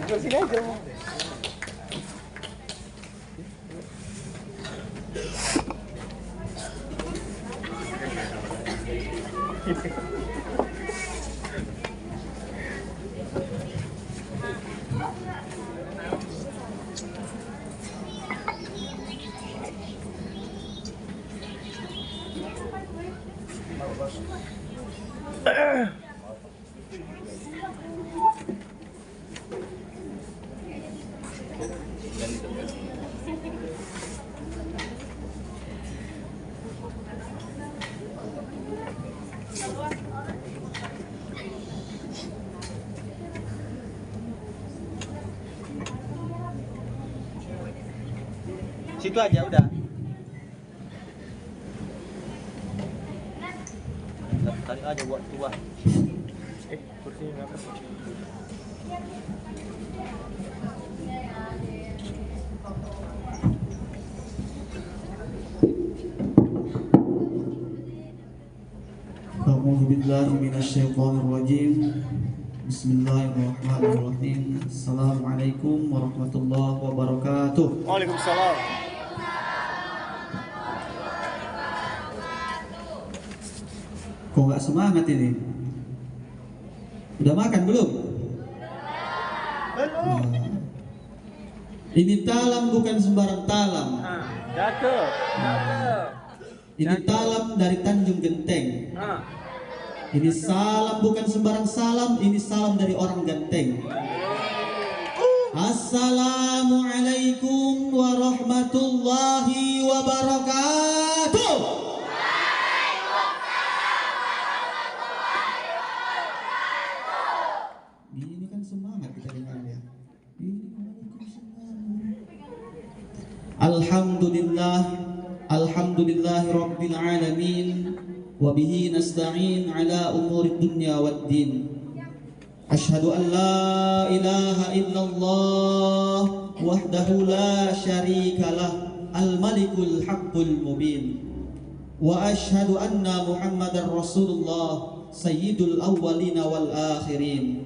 Sini aja. Situ aja udah. Tarik aja buat tua. Kursinya apa? A'udzu billahi minasyaitonir rajim. Bismillahirrahmanirrahim. Assalamualaikum warahmatullahi wabarakatuh. Waalaikumsalam. Kok nggak semangat ini? Udah makan belum? Belum. Ini talam bukan sembarang talam. Cakep. Ini talam dari Tanjung Genteng. Ini salam bukan sembarang salam. Ini salam dari orang Genteng. Assalamualaikum warahmatullahi wabarakatuh. Ini kan semangat kita dengar ya. Alhamdulillah, alhamdulillahi rabbil alamin, wa bihi nasta'in ala umuri dunya waddin. Ashhadu an la ilaha illallah wahdahu la syarikalah, al-malikul haqqul mubin. Wa ashhadu anna Muhammadar Rasulullah sayyidul awwalina wal akhirin.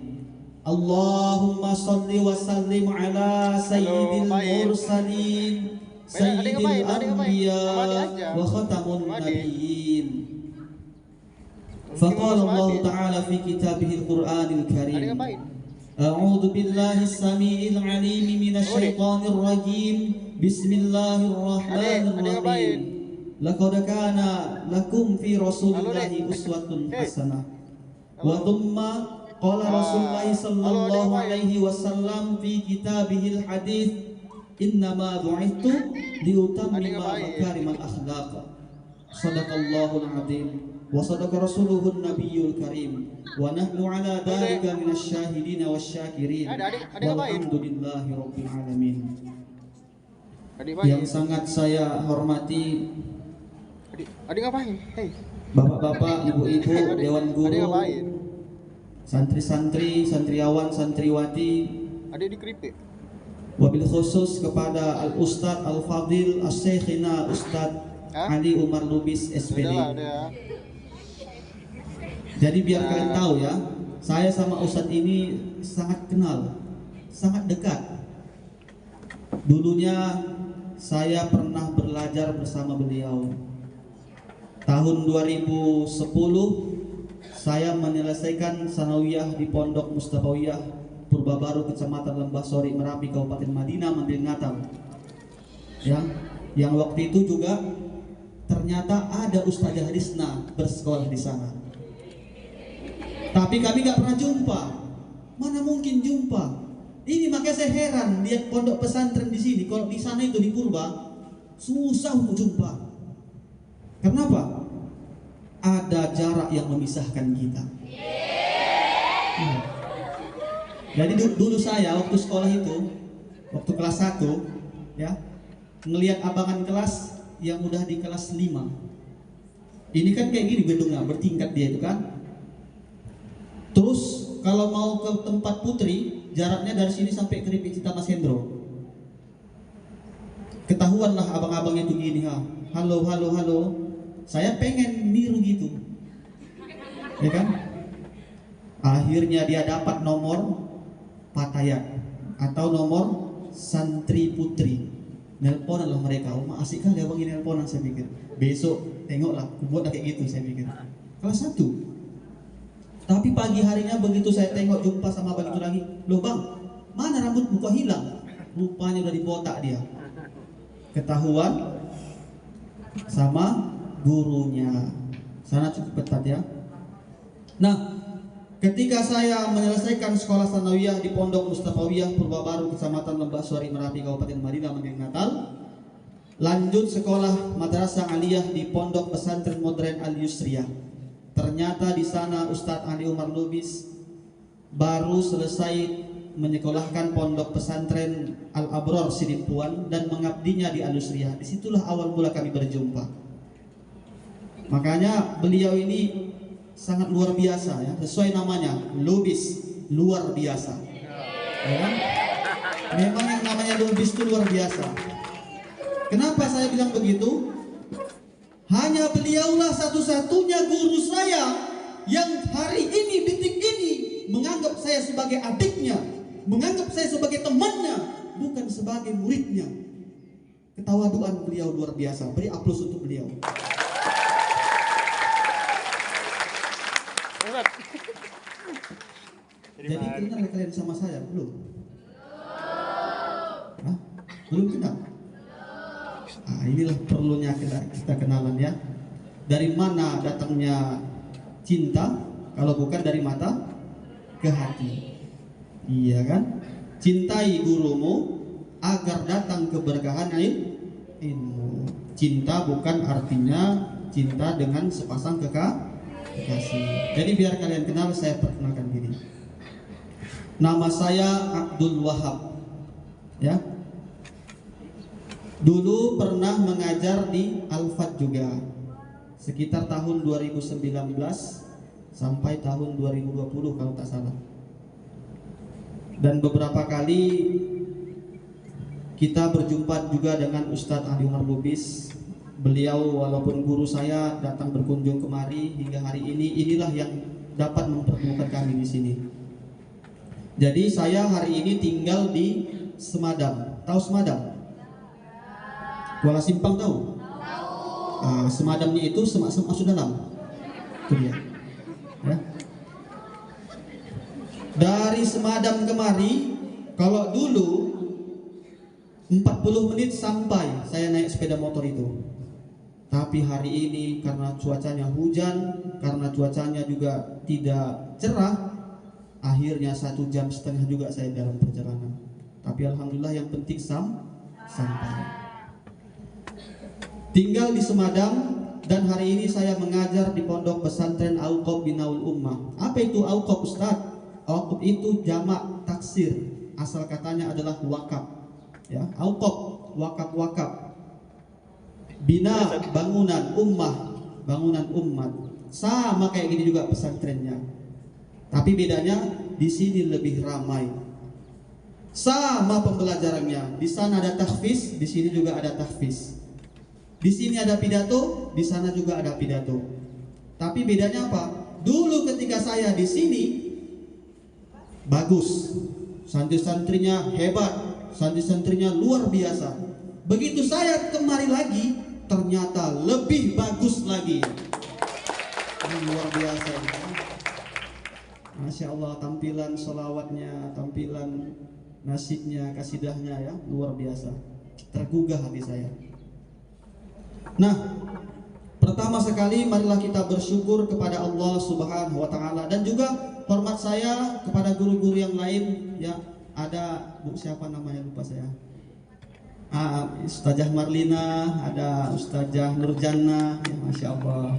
Allahumma salli wa sallim ala sayyidil mursalin, sayyidil anbiya wa khatamun nabiyyin. Faqala Allah Ta'ala fi kitabihil Qur'anil Karim. A'udzu billahi as-sami'il 'alim minasy syaithanir rajim. Bismillahirrahmanirrahim. Laqad kana lakum fi Rasulillahi uswatun hasanah. Wa thumma qala Rasulullah sallallahu alaihi wasallam fi kitabihil hadits, innama bu'ithtu liutammima makarimal akhlaq. Sadaqallahul azim wa sadaqa rasuluhun nabiyyul karim wa nahnu ala dhalika minasy syahidin wasyakirin walhamdulillahi rabbil alamin. Yang sangat saya hormati Adik ngapain? Hei. Bapak-bapak, ibu-ibu, dewan guru, santri-santri, santriawan, santriwati, Adik dikeripik. wabil khusus kepada Al-Ustadz Al-Fadil As-Syekhina Ustadz Ali Umar Lubis SPD. Jadi biar kalian tahu ya, saya sama Ustadz ini sangat kenal, sangat dekat. Dulunya saya pernah belajar bersama beliau. Tahun 2010 saya menyelesaikan sanawiyah di Pondok Mustafawiyah Purbabaru, Kecamatan Lembah Sori, Merapi, Kabupaten Madinah, Mandiri Natal. Ya, yang waktu itu juga ternyata ada Ustazah Risna bersekolah di sana. Tapi kami nggak pernah jumpa. Mana mungkin jumpa? Ini makanya saya heran lihat pondok pesantren di sini. Kalau di sana itu di Purba susah untuk jumpa. Kenapa? Ada jarak yang memisahkan kita. Jadi dulu saya waktu sekolah itu, waktu kelas 1 ya, ngelihat abangan kelas yang udah di kelas 5. Ini kan kayak gini gedungnya, bertingkat dia itu kan. Terus kalau mau ke tempat putri, jaraknya dari sini sampai ke Ripicita Mas Hendro. Ketahuanlah abang-abang itu gini, halo halo halo. Saya pengen niru gitu, ya kan? Akhirnya dia dapat nomor Patayat. atau nomor santri putri. Nelponan lah mereka, oh asik kali abang ini nelponan, saya pikir. Besok tengoklah, buat kayak gitu saya pikir. Kelas 1. Tapi pagi harinya begitu saya tengok jumpa sama abang itu lagi, loh bang, mana rambutmu kok hilang? Rupanya udah dibotak dia. Ketahuan sama gurunya. Sana cukup ketat ya. Nah, ketika saya menyelesaikan sekolah sanawiyah di Pondok Mustafawiyah Purbabaru, Kecamatan Lembah Suari Merapi, Kabupaten Madinah, Madinah Natal, lanjut sekolah Madrasah Aliyah di Pondok Pesantren Modern Al Yusriyah. Ternyata di sana Ustadz Ali Umar Lubis baru selesai menyekolahkan Pondok Pesantren Al Abror Sidimpuan dan mengabdinya di Al Yusriyah. Disitulah awal mula kami berjumpa. Makanya beliau ini sangat luar biasa ya, sesuai namanya, Lubis, luar biasa. Ya kan? Memang yang namanya Lubis itu luar biasa. Kenapa saya bilang begitu? Hanya beliaulah satu-satunya guru saya yang hari ini, detik ini menganggap saya sebagai adiknya, menganggap saya sebagai temannya, bukan sebagai muridnya. Ketawaduan beliau luar biasa. Beri aplaus untuk beliau. Jadi kenal kalian sama saya? Belum? Hah? Belum kenal? Nah, inilah perlunya kita kenalan ya. Dari mana datangnya cinta kalau bukan dari mata ke hati? Iya kan? Cintai gurumu agar datang keberkahan ilmu. Cinta bukan artinya cinta dengan sepasang kekasih. Jadi biar kalian kenal, saya perkenalkan diri. Nama saya Abdul Wahab. Ya. Dulu pernah mengajar di Al-Fat juga. Sekitar tahun 2019 sampai tahun 2020 kalau tak salah. Dan beberapa kali kita berjumpa juga dengan Ustadz Ali Umar Lubis. Beliau walaupun guru saya datang berkunjung kemari hingga hari ini, inilah yang dapat mempertemukan kami di sini. Jadi saya hari ini tinggal di Semadam. Tahu Semadam? Kuala Simpang tahu? Semadamnya itu semak-semak Sudalam. Itu dia. Ya. Dari Semadam kemari, kalau dulu 40 menit sampai saya naik sepeda motor itu. Tapi hari ini karena cuacanya hujan, karena cuacanya juga tidak cerah, akhirnya 1,5 jam juga saya dalam perjalanan. Tapi alhamdulillah yang penting sampai. Tinggal di Semadam dan hari ini saya mengajar di Pondok Pesantren Auqab Binaul Ummah. Apa itu Auqab, Ustaz? Auqab itu jamak taksir. Asal katanya adalah wakaf. Ya, Auqab, wakaf. Bina, bangunan, ummah, bangunan umat. Sama kayak gini juga pesantrennya. Tapi bedanya di sini lebih ramai. Sama pembelajarannya. Di sana ada tahfiz, di sini juga ada tahfiz. Di sini ada pidato, di sana juga ada pidato. Tapi bedanya apa? Dulu ketika saya di sini bagus. Santri-santrinya hebat, santri-santrinya luar biasa. Begitu saya kemari lagi, ternyata lebih bagus lagi. Ini luar biasa. Masya Allah, tampilan sholawatnya, tampilan nasidnya, kasidahnya ya, luar biasa. Tergugah hati saya. Nah, pertama sekali marilah kita bersyukur kepada Allah Subhanahu wa taala dan juga hormat saya kepada guru-guru yang lain ya. Ada Bu siapa namanya lupa saya. Ustazah Marlina, ada Ustazah Nurjana, ya, Masya Allah.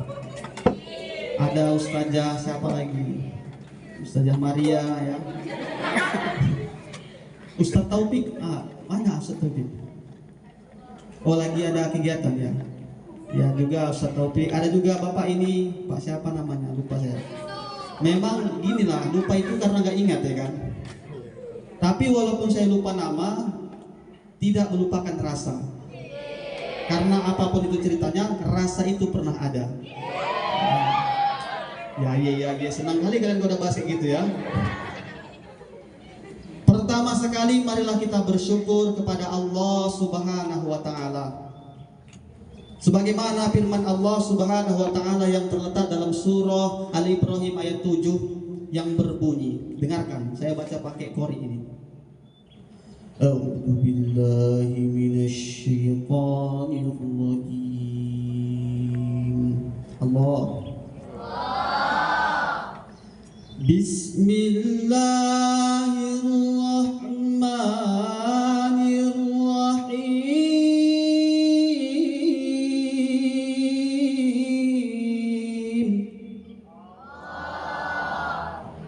Ada Ustazah siapa lagi? Ustazah Maria ya. Ustaz Taufik, mana Ustaz Taufik? Oh lagi ada kegiatan ya. Ya juga Ustaz Taufik, ada juga Bapak ini, Pak siapa namanya? Lupa saya. Memang inilah, lupa itu karena nggak ingat ya kan. Tapi walaupun saya lupa nama, tidak melupakan rasa. Karena apapun itu ceritanya, rasa itu pernah ada. Ya, dia senang kali kalian udah bahas kayak gitu ya. Pertama sekali marilah kita bersyukur kepada Allah Subhanahu wa taala. Sebagaimana firman Allah Subhanahu wa taala yang terletak dalam surah Al-Ibrahim ayat 7 yang berbunyi. Dengarkan, saya baca pakai qori ini. A'udzu billahi minasyaitonir rajim. Allah. Bismillahirrahmanirrahim.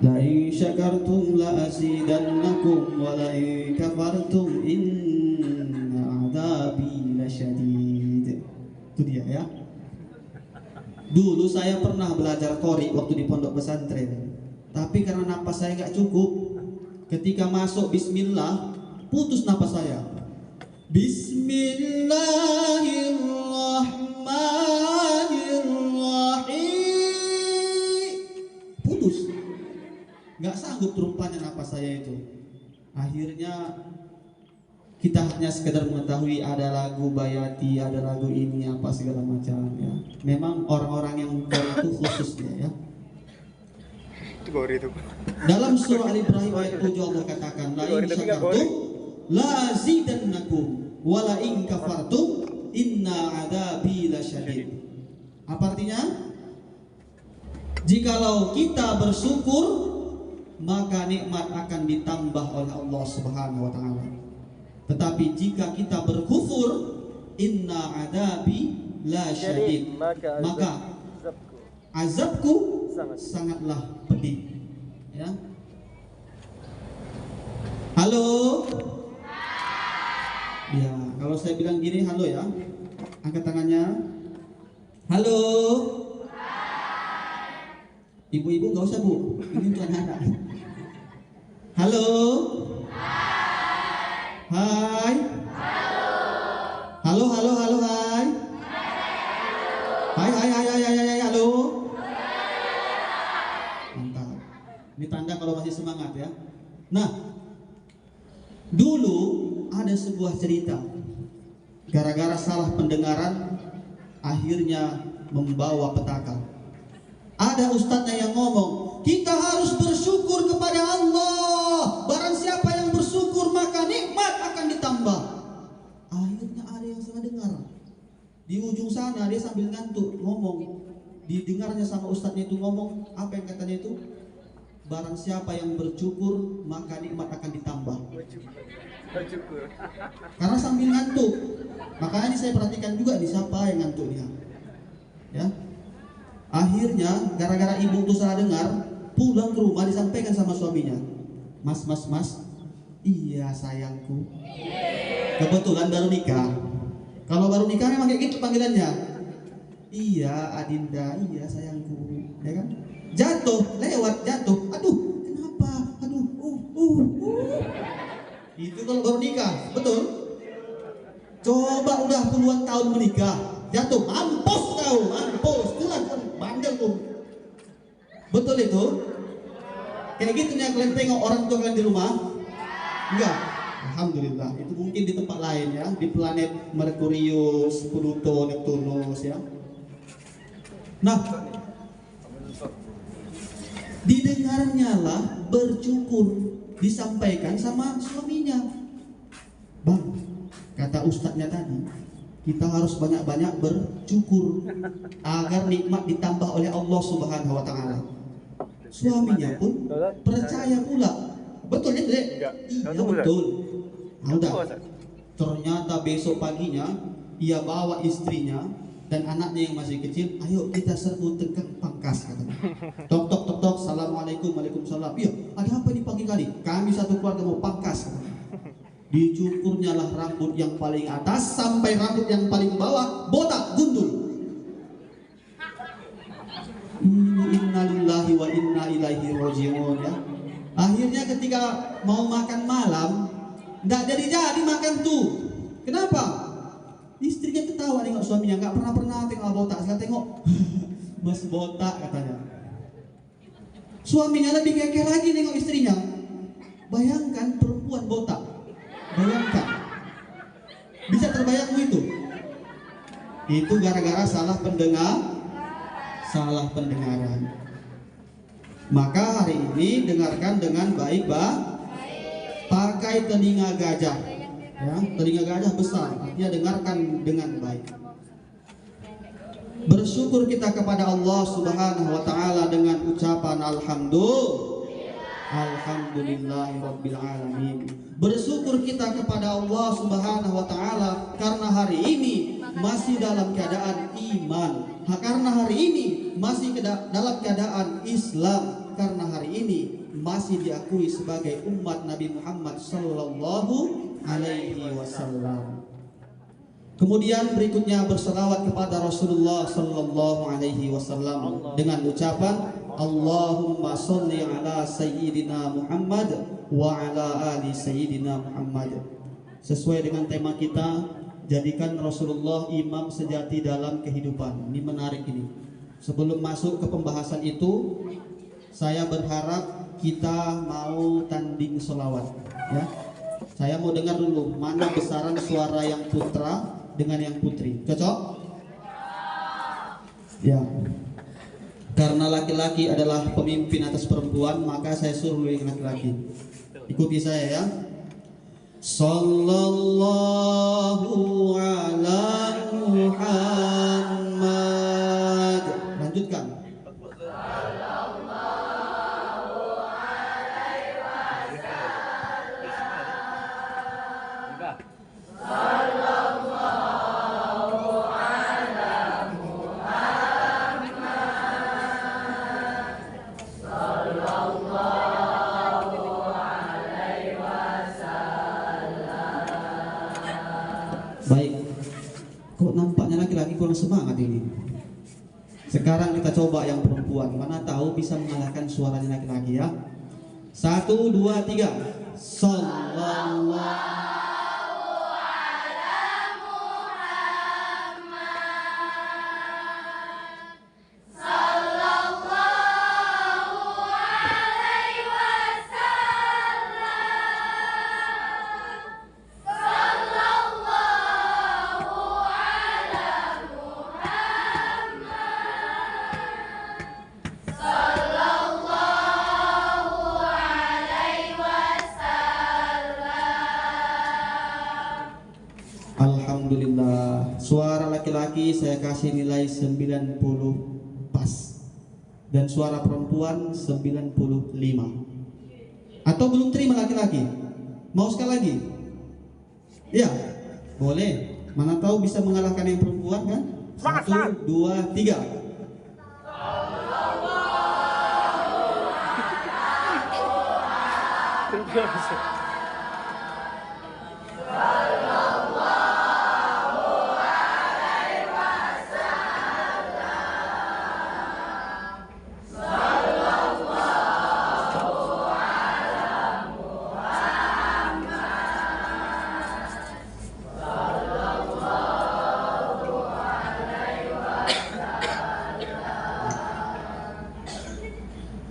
La in syakartum la azidannakum wa la in kafartum inna adzabi lasyadid. Itu dia ya. Dulu saya pernah belajar qori waktu di pondok pesantren. Tapi karena napas saya nggak cukup, ketika masuk bismillah, putus napas saya. Bismillahirrahmanirrahim. Putus. Nggak sanggup rupanya napas saya itu. Akhirnya kita hanya sekedar mengetahui ada lagu Bayati, ada lagu ini apa segala macam ya. Memang orang-orang yang itu khususnya ya. Itu. Dalam surah Al-Ibrahim ayat 7 Allah katakan la in syakartum la azidannakum wa la in kafartum inna adzabi lasyadid. Apa artinya? Jikalau kita bersyukur maka nikmat akan ditambah oleh Allah Subhanahu wa taala. Tetapi jika kita berkufur inna adzabi lasyadid, maka azabku sangatlah pedih. Ya. Halo. Ya, kalau saya bilang gini halo ya. Angkat tangannya. Halo. Ibu-ibu nggak usah bu. Ini untuk anak-anak. Halo. Hai. Halo. Hai. Hai. Halo. Mantap. Ini tanda kalau masih semangat ya. Nah, dulu ada sebuah cerita. Gara-gara salah pendengaran, akhirnya membawa petaka. Ada ustadznya yang ngomong, kita harus bersyukur kepada Allah. Barang siapa yang bersyukur maka nikmat akan ditambah. Akhirnya ada yang salah dengar. Di ujung sana dia sambil ngantuk ngomong. Didengarnya sama ustadznya itu ngomong, apa yang katanya itu? Barang siapa yang bersyukur maka nikmat akan ditambah. Bersyukur. Karena sambil ngantuk. Makanya saya perhatikan juga nih siapa yang ngantuknya. Ya. Akhirnya gara-gara ibu itu salah dengar, pulang ke rumah disampaikan sama suaminya. Mas. Iya sayangku. Kebetulan baru nikah. Kalau baru nikah memang kayak gitu panggilannya. Iya Adinda, iya sayangku, ya kan? Jatuh, aduh, kenapa? Aduh, Itu kalau baru nikah, betul? Coba udah puluhan tahun menikah, jatuh, mampus kau, tulang bandel tuh. Betul itu? Kayak gitu nih kalian tengok orang tua kalian di rumah? Enggak? Alhamdulillah, itu mungkin di tempat lain ya, di planet Merkurius, Pluto, Neptunus ya. Nah, didengarnya lah bersyukur disampaikan sama suaminya. Bang, kata ustadznya tadi, kita harus banyak-banyak bersyukur agar nikmat ditambah oleh Allah Subhanahu wa taala. Suaminya pun percaya pula. Betul ya, Dek? Iya betul. Nah, udah. Ternyata besok paginya ia bawa istrinya dan anaknya yang masih kecil, ayo kita serbu tekan pangkas katanya. Tok, assalamualaikum, waalaikumsalam. Iya, ada apa ini pagi kali? Kami satu keluarga mau pangkas katanya. Dicukurnya lah rambut yang paling atas sampai rambut yang paling bawah botak gundul. Innalillahi wa inna ilaihi rajiun ya. Akhirnya ketika mau makan malam, nggak jadi makan tuh. Kenapa? Istrinya ketawa nengok suaminya, nggak pernah tengok botak, saya tengok mas botak katanya. Suaminya lebih kekeh lagi nengok istrinya. Bayangkan perempuan Itu gara-gara salah pendengaran. Maka hari ini dengarkan dengan baik, pakai telinga gajah, ya, telinga gajah besar, artinya dengarkan dengan baik. Bersyukur kita kepada Allah Subhanahu wa taala dengan ucapan alhamdulillahirabbil alamin. Bersyukur kita kepada Allah Subhanahu wa taala karena hari ini masih dalam keadaan iman, karena hari ini masih dalam keadaan Islam, karena hari ini masih diakui sebagai umat Nabi Muhammad sallallahu alaihi wasallam. Kemudian berikutnya berselawat kepada Rasulullah sallallahu alaihi wasallam dengan ucapan Allahumma sholli ala sayyidina Muhammad wa ala ali sayyidina Muhammad. Sesuai dengan tema kita, jadikan Rasulullah imam sejati dalam kehidupan. Ini menarik ini. Sebelum masuk ke pembahasan itu, saya berharap kita mau tanding selawat, ya. Saya mau dengar dulu mana besaran suara yang putra dengan yang putri. Cocok? Ya. Karena laki-laki adalah pemimpin atas perempuan, maka saya suruh yang laki-laki. Ikuti saya, ya. Sallallahu ala Muhammad. Lanjutkan. Baik, kok nampaknya laki-laki kurang semangat ini. Sekarang kita coba yang perempuan. Mana tahu bisa mengalahkan suaranya laki-laki, ya. 1, 2, 3. Sallallahu Alhamdulillah, suara laki-laki saya kasih nilai 90 pas, dan suara perempuan 95. Atau belum terima laki-laki? Mau sekali lagi? Ya, boleh. Mana tahu bisa mengalahkan yang perempuan, kan? 1, 2, 3.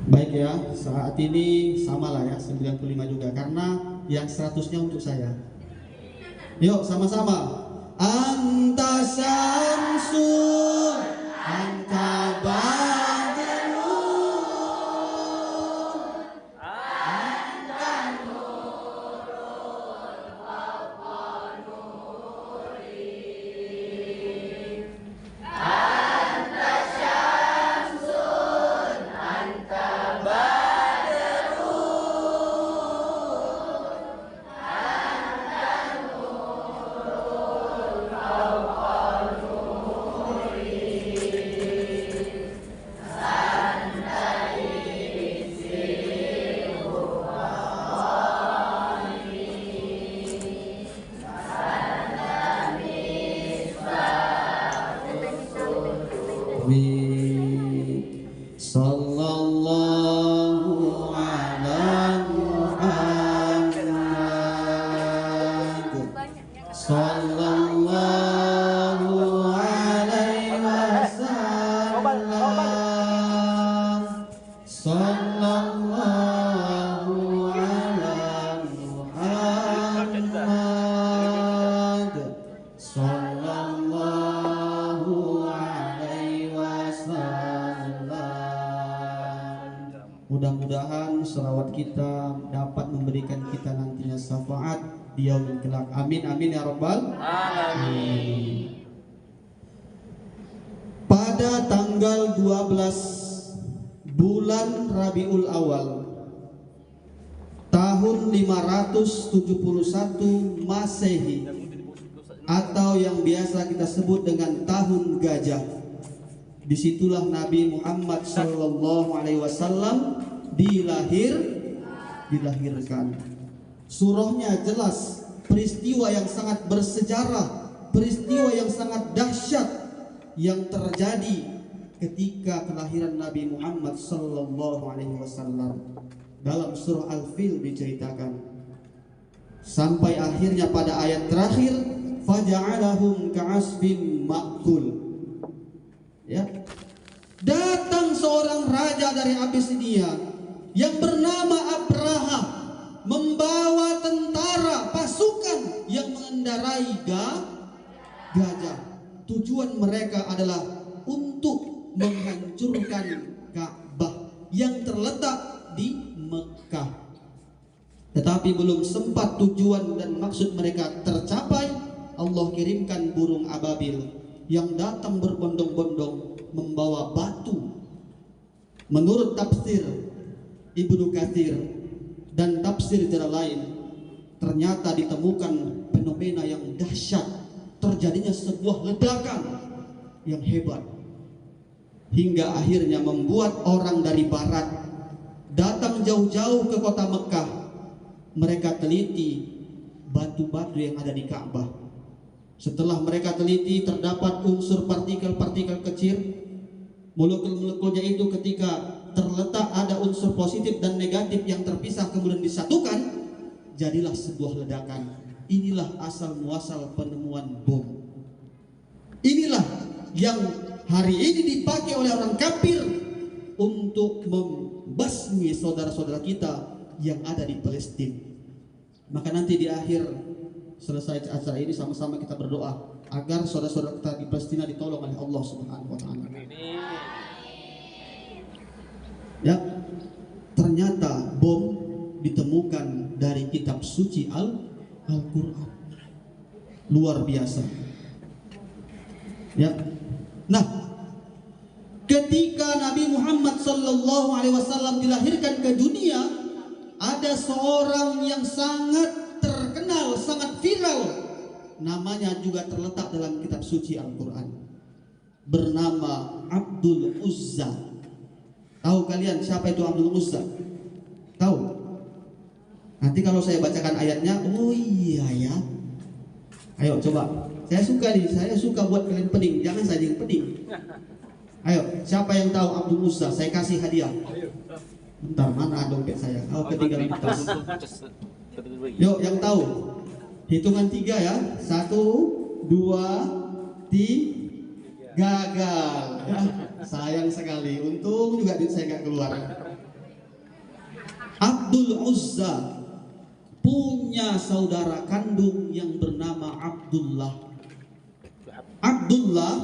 Baik, ya, saat ini samalah, ya, 95 juga, karena yang 100-nya untuk saya. Yuk sama-sama. Anta syamsun, anta badrun, anta nurun fawqa nuri, anta syamsun, anta salawat kita dapat memberikan kita nantinya syafaat di yaumil kelak. Amin amin ya rabbal alamin. Pada tanggal 12 bulan Rabiul Awal tahun 571 Masehi atau yang biasa kita sebut dengan tahun gajah, disitulah Nabi Muhammad sallallahu alaihi wasallam dilahirkan. Surahnya jelas, peristiwa yang sangat bersejarah, peristiwa yang sangat dahsyat yang terjadi ketika kelahiran Nabi Muhammad sallallahu alaihi wasallam. Dalam surah Al-Fil diceritakan sampai akhirnya pada ayat terakhir, faja'alahum ka'asfin ma'kul. Ya. Datang seorang raja dari Abisinia yang bernama Abraha, membawa tentara pasukan yang mengendarai gajah. Tujuan mereka adalah untuk menghancurkan Ka'bah yang terletak di Mekah. Tetapi belum sempat tujuan dan maksud mereka tercapai, Allah kirimkan burung ababil yang datang berbondong-bondong membawa batu. Menurut tafsir Ibnu Katsir dan tafsir jalan lain, ternyata ditemukan fenomena yang dahsyat, terjadinya sebuah ledakan yang hebat hingga akhirnya membuat orang dari barat datang jauh-jauh ke kota Mekah. Mereka teliti batu-batu yang ada di Ka'bah. Setelah mereka teliti, terdapat unsur partikel-partikel kecil. Molekul-molekulnya itu ketika terletak ada unsur positif dan negatif yang terpisah kemudian disatukan, jadilah sebuah ledakan. Inilah asal muasal penemuan bom. Inilah yang hari ini dipakai oleh orang kafir untuk membasmi saudara-saudara kita yang ada di Palestina. Maka nanti di akhir selesai acara ini sama-sama kita berdoa agar saudara-saudara kita di Palestina ditolong oleh Allah Subhanahu wa taala. Ya, ternyata bom ditemukan dari kitab suci Al-Qur'an. Luar biasa. Ya. Nah, ketika Nabi Muhammad sallallahu alaihi wasallam dilahirkan ke dunia, ada seorang yang sangat terkenal, sangat viral. Namanya juga terletak dalam kitab suci Al-Qur'an. Bernama Abdul Uzza. Tahu kalian siapa itu Abdul Uzza? Tahu? Nanti kalau saya bacakan ayatnya, oh iya ya. Ayo coba. Saya suka buat kalian pening, jangan saja yang pening. Ayo, siapa yang tahu Abdul Uzza? Saya kasih hadiah. Bentar, mana dompet saya? Oh, ketinggalan di tas. Yuk, yang tahu. Hitungan 3 ya. 1, 2, 3. Gagal. Ya, sayang sekali. Untung juga duit saya nggak keluar. Abdul Uzza punya saudara kandung yang bernama Abdullah. Abdullah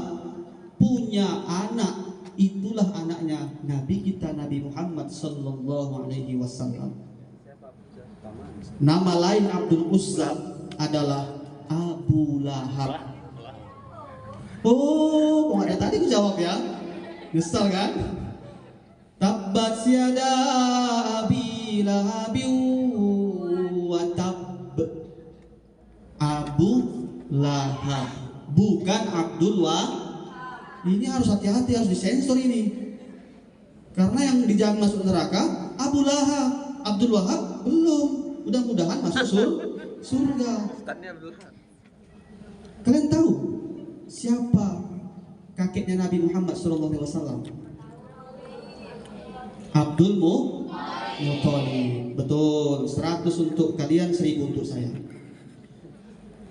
punya anak, itulah anaknya Nabi kita Nabi Muhammad sallallahu alaihi wasallam. Nama lain Abdul Uzza adalah Abu Lahab. Oh, kok ada tadi aku jawab ya? Nyesal kan? Tabbat yada Abi Lahab wa tab. Abu Lahab, bukan Abdul Wahab. Ini harus hati-hati, harus disensor ini. Karena yang dijamin masuk neraka Abu Lahab, Abdul Wahab belum. Mudah-mudahan masuk surga. Kalian tahu siapa kakeknya Nabi Muhammad SAW? Abdul Muthalib. Betul, 100 untuk kalian, 1000 untuk saya.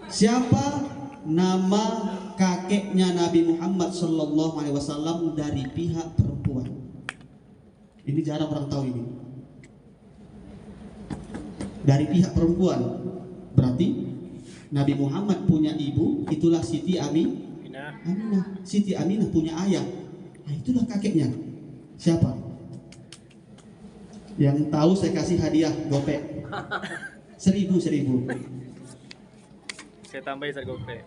Siapa nama kakeknya Nabi Muhammad SAW dari pihak perempuan? Ini jarang orang tahu ini. Dari pihak perempuan, berarti Nabi Muhammad punya ibu, itulah Siti Aminah. Siti Aminah punya ayah, nah itulah kakeknya. Siapa? Yang tahu saya kasih hadiah gopek 1.000. Saya tambahin satu gope.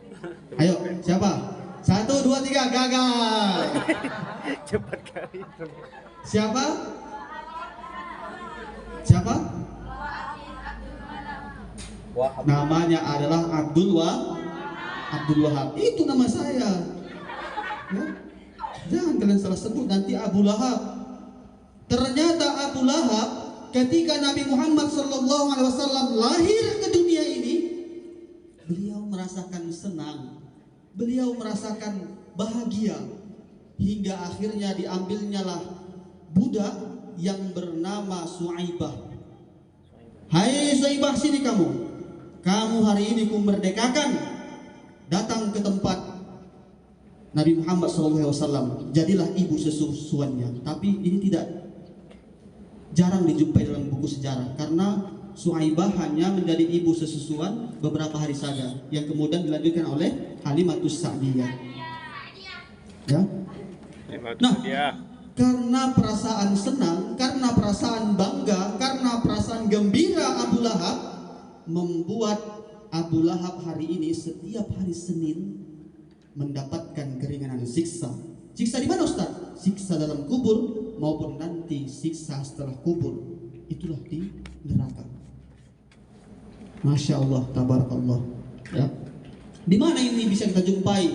Ayo, siapa? 1, 2, 3, gagal. Cepat kali. Siapa? Siapa? Wah, Namanya adalah Abdul Wahab. Itu nama saya. Ya? Jangan kalian salah sebut nanti Abu Lahab. Ternyata Abu Lahab ketika Nabi Muhammad SAW lahir ke dunia ini, beliau merasakan senang, beliau merasakan bahagia, hingga akhirnya diambilnya lah budak yang bernama Suaibah. Hai Suaibah, sini kamu hari ini kumerdekakan, datang ke tempat Nabi Muhammad SAW, jadilah ibu sesusuannya. Tapi ini jarang dijumpai dalam buku sejarah, karena Suaibah hanya menjadi ibu sesusuan beberapa hari saja, yang kemudian dilanjutkan oleh Halimatus Sa'diyah. Ya. Nah, karena perasaan senang, karena perasaan bangga, karena perasaan gembira Abu Lahab, membuat Abu Lahab hari ini setiap hari Senin mendapatkan keringanan siksa. Siksa di mana, Ustaz? Siksa dalam kubur maupun nanti siksa setelah kubur. Itulah di neraka. Masya Allah, tabarakallah. Ya. Di mana ini bisa kita jumpai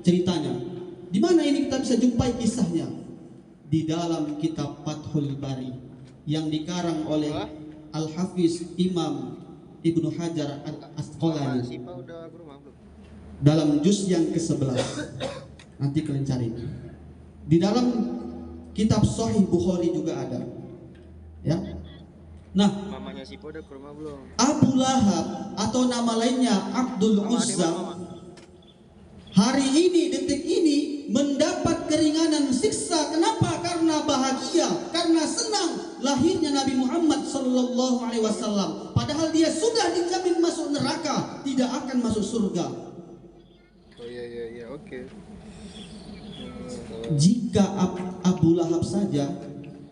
ceritanya? Di mana ini kita bisa jumpai kisahnya? Di dalam kitab Fathul Bari yang dikarang oleh Al-Hafiz Imam Ibnu Hajar Al-Asqalani dalam juz yang ke-11. Nanti kalian cari. Di dalam kitab Sahih Bukhari juga ada. Ya. Nah, mamanya Sipo udah ke rumah belum? Abu Lahab atau nama lainnya Abdul Uzza, hari ini, detik ini mendapat keringanan siksa. Kenapa? Karena bahagia, karena senang lahirnya Nabi Muhammad SAW. Padahal dia sudah dijamin masuk neraka, tidak akan masuk surga. Oh iya, oke. Jika Abu Lahab saja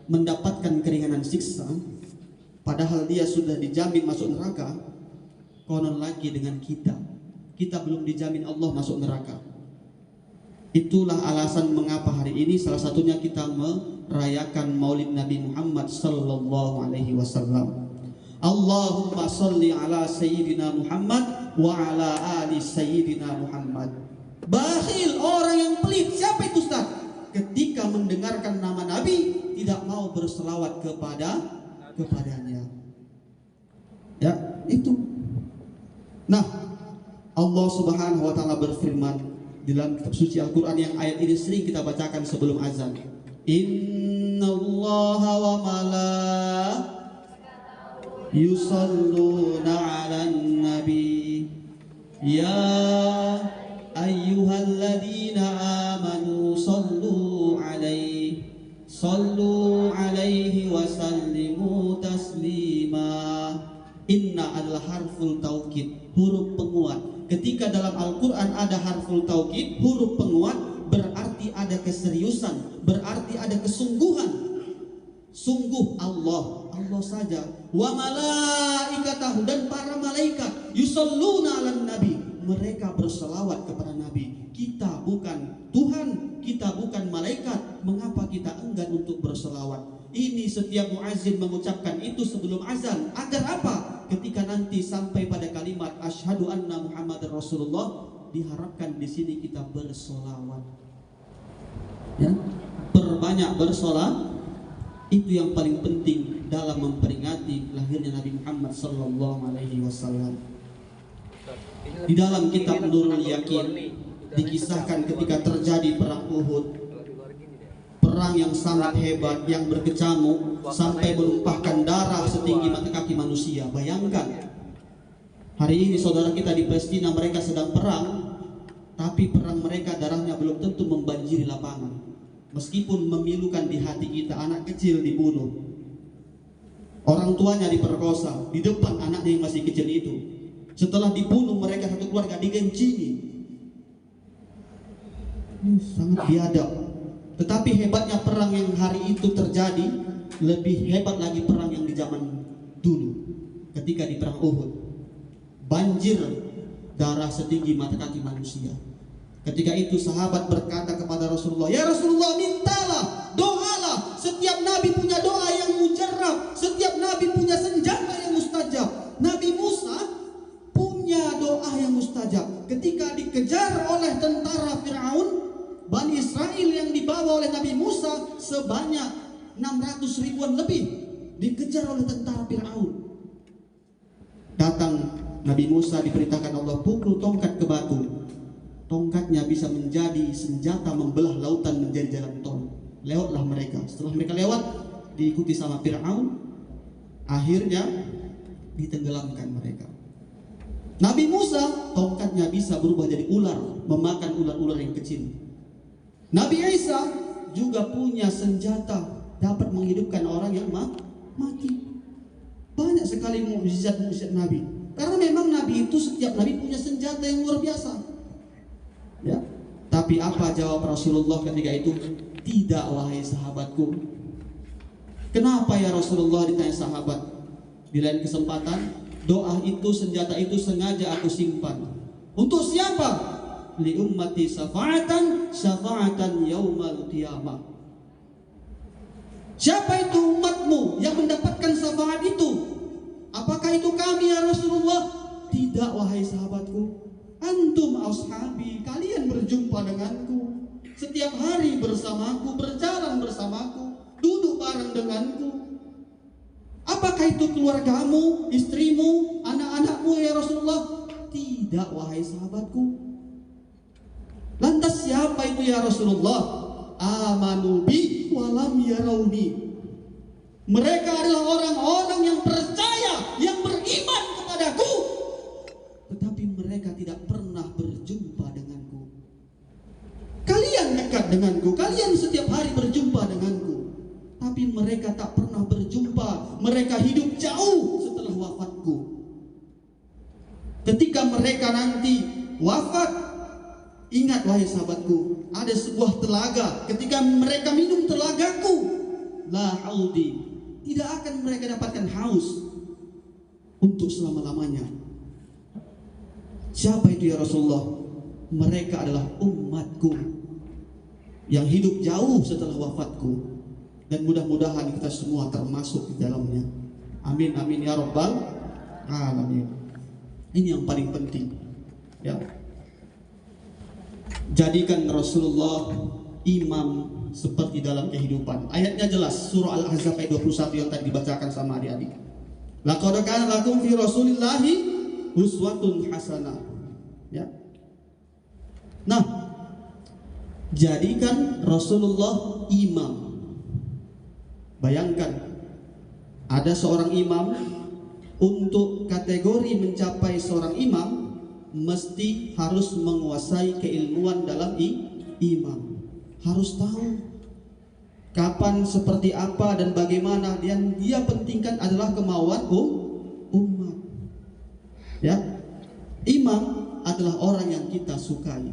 mendapatkan keringanan siksa, padahal dia sudah dijamin masuk neraka, konon lagi dengan kita belum dijamin Allah masuk neraka. Itulah alasan mengapa hari ini salah satunya kita merayakan Maulid Nabi Muhammad sallallahu alaihi wasallam. Allahumma sholli ala sayyidina Muhammad wa ala ali sayyidina Muhammad. Bakhil, orang yang pelit. Siapa itu, Ustaz? Ketika mendengarkan nama Nabi tidak mau berselawat kepadanya. Ya, itu. Nah, Allah Subhanahu wa taala berfirman di dalam kitab suci Al-Qur'an yang ayat ini sering kita bacakan sebelum azan. Innallaha wa malaikatahu yusholluna 'alan nabi ya ayyuhalladzina amanu sallu 'alaihi wa sallimu taslima. Inna adalah harful taukid, huruf penguat. Ketika dalam Al-Quran ada harful taukid, huruf penguat, berarti ada keseriusan, berarti ada kesungguhan. Sungguh Allah saja. Wa malaikatahu, dan para malaikat, yusholluna 'alan nabi, mereka berselawat kepada Nabi. Kita bukan Tuhan, kita bukan malaikat, mengapa kita enggan untuk berselawat? Ini setiap muazzin mengucapkan itu sebelum azan. Agar apa? Ketika nanti sampai pada kalimat asyhadu anna Muhammadar Rasulullah, diharapkan di sini kita bersolawat. Ya, perbanyak bersolat. Itu yang paling penting dalam memperingati lahirnya Nabi Muhammad sallallahu alaihi wasallam. Di dalam kitab Nurul Yakin dikisahkan ketika terjadi perang Uhud, perang yang sangat hebat, yang berkecamuk sampai menumpahkan darah setinggi mata kaki manusia. Bayangkan, hari ini saudara kita di Palestina, mereka sedang perang, tapi perang mereka darahnya belum tentu membanjiri lapangan. Meskipun memilukan di hati kita, anak kecil dibunuh, orang tuanya diperkosa di depan anaknya yang masih kecil itu. Setelah dibunuh, mereka satu keluarga digencini. Sangat biadab. Tetapi hebatnya perang yang hari itu terjadi, lebih hebat lagi perang yang di zaman dulu. Ketika di perang Uhud, banjir darah setinggi mata kaki manusia. Ketika itu sahabat berkata kepada Rasulullah, "Ya Rasulullah, mintalah, doalah. Setiap nabi punya doa yang mujarab, setiap nabi punya senjata yang mustajab. Nabi Musa punya doa yang mustajab. Ketika dikejar oleh tentara Firaun, Bani Israel yang dibawa oleh Nabi Musa sebanyak 600 ribuan lebih dikejar oleh tentara Firaun. Datang Nabi Musa, diperintahkan Allah pukul tongkat ke batu. Tongkatnya bisa menjadi senjata membelah lautan menjadi jalan tol. Lewatlah mereka. Setelah mereka lewat, diikuti sama Firaun. Akhirnya ditenggelamkan mereka. Nabi Musa, tongkatnya bisa berubah jadi ular, memakan ular-ular yang kecil. Nabi Isa juga punya senjata, dapat menghidupkan orang yang mati. Banyak sekali mukjizat-mukjizat Nabi. Karena memang Nabi itu, setiap Nabi punya senjata yang luar biasa. Ya. Tapi apa jawab Rasulullah ketika itu? Tidak, wahai sahabatku. Kenapa ya Rasulullah, ditanya sahabat. Di lain kesempatan, doa itu, senjata itu sengaja aku simpan. Untuk siapa? Li ummati syafa'atan yaumal qiyamah. Siapa itu umatmu yang mendapatkan syafaat itu? Apakah itu kami ya Rasulullah? Tidak, wahai sahabatku. Antum ashabi, kalian berjumpa denganku. Setiap hari bersamaku, berjalan bersamaku, duduk bareng denganku. Apakah itu keluargamu, istrimu, anak-anakmu ya Rasulullah? Tidak, wahai sahabatku. Lantas siapa itu ya Rasulullah? Amanu bi walam yarawni. Mereka adalah orang-orang yang percaya, yang beriman kepadaku, tetapi mereka tidak pernah berjumpa denganku. Kalian dekat denganku, kalian setiap hari berjumpa denganku, tapi mereka tak pernah berjumpa. Mereka hidup jauh setelah wafatku. Ketika mereka nanti wafat, ingat wahai sahabatku, ada sebuah telaga. Ketika mereka minum telagaku, la haudi, tidak akan mereka dapatkan haus untuk selama-lamanya. Siapa itu ya Rasulullah? Mereka adalah umatku yang hidup jauh setelah wafatku. Dan mudah-mudahan kita semua termasuk di dalamnya. Amin amin ya rabbal alamin. Ini yang paling penting. Ya. Jadikan Rasulullah imam seperti dalam kehidupan. Ayatnya jelas, surah Al-Ahzab ayat 21 yang tadi dibacakan sama adik-adik. Laqad kana lakum fi Rasulillahi uswatun hasanah. Ya. Nah, jadikan Rasulullah imam. Bayangkan, ada seorang imam. Untuk kategori mencapai seorang imam, mesti harus menguasai keilmuan dalam imam. Harus tahu kapan, seperti apa, dan bagaimana. Yang dia pentingkan adalah kemauan umat. Ya, imam adalah orang yang kita sukai.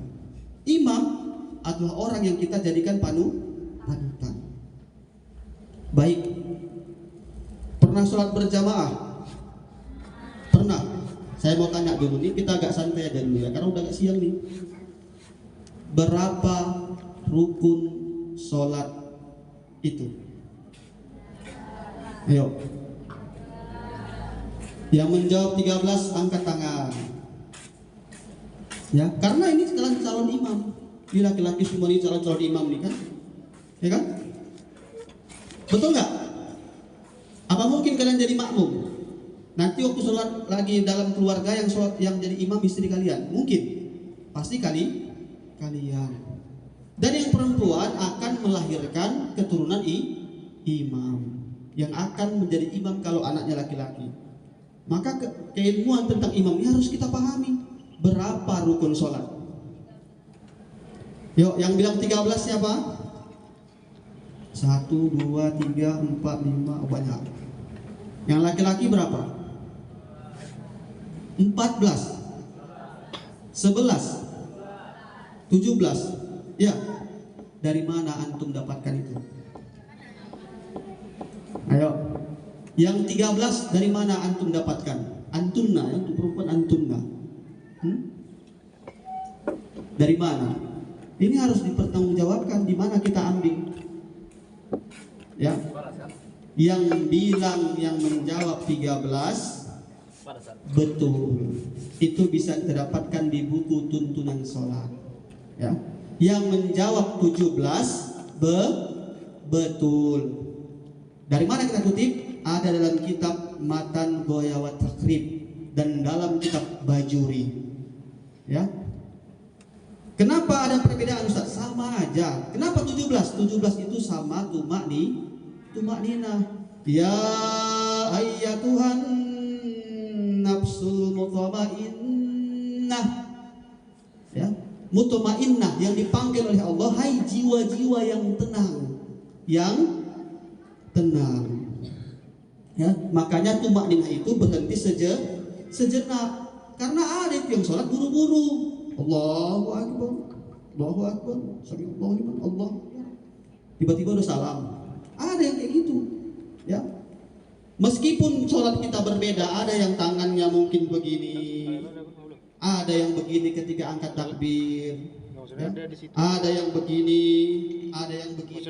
Imam adalah orang yang kita jadikan panutan. Baik, pernah sholat berjamaah? Pernah. Saya mau tanya dulu nih, kita agak santai aja dulu ya, karena udah agak siang nih. Berapa rukun sholat itu? Ayo. Yang menjawab 13 angkat tangan. Ya, karena ini sekarang calon imam. Ini laki-laki semua ini calon imam nih kan? Ya kan? Betul nggak? Apa mungkin kalian jadi makmum? Nanti waktu sholat lagi dalam keluarga yang sholat, yang jadi imam istri kalian, mungkin, pasti kalian. Dan yang perempuan akan melahirkan keturunan imam, yang akan menjadi imam kalau anaknya laki-laki. Maka keilmuan tentang imam ini harus kita pahami. Berapa rukun sholat? Yuk, yang bilang 13 siapa? 1, 2, 3, 4, 5, banyak. Yang laki-laki berapa? 14, 11, 17. Ya, dari mana antum dapatkan itu? Ayo. Yang 13 dari mana antum dapatkan? Antunna, itu perempuan antunna. Dari mana? Ini harus dipertanggungjawabkan di mana kita ambil. Ya. Yang bilang, yang menjawab 13 betul. Itu bisa kita dapatkan di buku tuntunan sholat. Ya. Yang menjawab 17 betul. Dari mana kita kutip? Ada dalam kitab Matan Ghoya wa Takrib dan dalam kitab Bajuri. Ya. Kenapa ada perbedaan Ustaz? Sama aja. Kenapa 17? 17 itu sama tumaknina. Ya ayyatuhan nafsul mutmainnah. Ya, mutmainnah yang dipanggil oleh Allah, hai jiwa-jiwa yang tenang. Yang tenang. Ya, makanya tumakninah itu berhenti sejenak. Karena ada yang sholat buru-buru. Allahu Akbar, Allahu Akbar, Sami'allahu liman, Allah. Tiba-tiba udah salam. Ada yang kayak gitu, ya. Meskipun sholat kita berbeda, ada yang tangannya mungkin begini, ada yang begini ketika angkat takbir, ya. Ada yang begini, ada yang begini.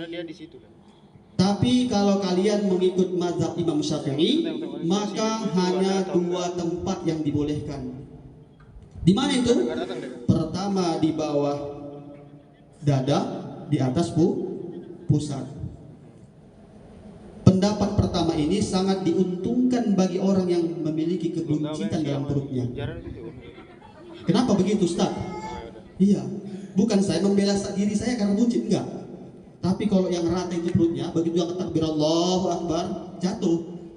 Tapi kalau kalian mengikut mazhab Imam Syafi'i, maka hanya 2 tempat yang dibolehkan. Di mana itu? Pertama di bawah dada, di atas pusat. Pendapat pertama ini sangat diuntungkan bagi orang yang memiliki kebuncitan dalam perutnya. Kenapa begitu, Ustaz? Iya, bukan saya membela diri saya karena buncit, enggak. Tapi kalau yang rata itu perutnya, begitu yang takbir Allahu Akbar, jatuh.